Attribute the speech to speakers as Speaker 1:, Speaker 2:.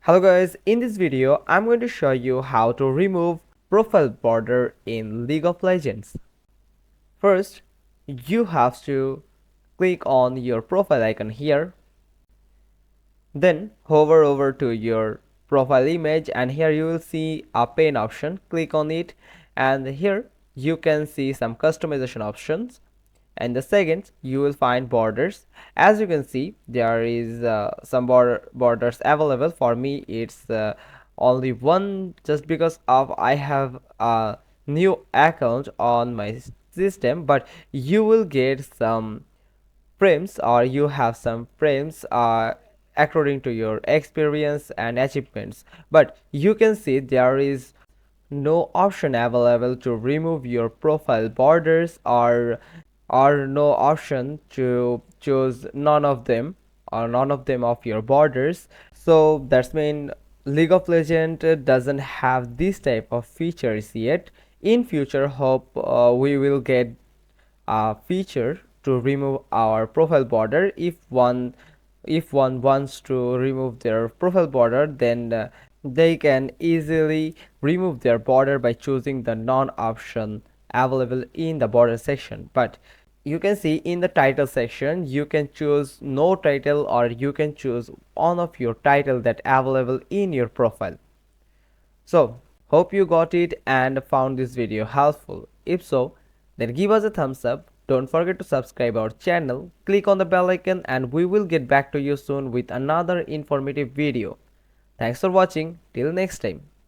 Speaker 1: Hello guys, in this video I'm going to show you how to remove profile border in League of Legends. First, you have to click on your profile icon here, then hover over to your profile image and here you will see a pen option. Click on it and here you can see some customization options, and the second you will find borders. As you can see, there is some borders available. For me it's only one, just because of I have a new account on my system, but you will get some frames, or you have some frames according to your experience and achievements. But you can see there is no option available to remove your profile borders, or no option to choose none of them, or none of them of your borders. So that's mean League of Legends doesn't have this type of features yet. In future, hope we will get a feature to remove our profile border. If one wants to remove their profile border, then they can easily remove their border by choosing the none option available in the border section. But you can see in the title section you can choose no title, or you can choose one of your title that available in your profile. So, hope you got it and found this video helpful. If so, then give us a thumbs up. Don't forget to subscribe our channel, click on the bell icon, and we will get back to you soon with another informative video. Thanks for watching. Till next time.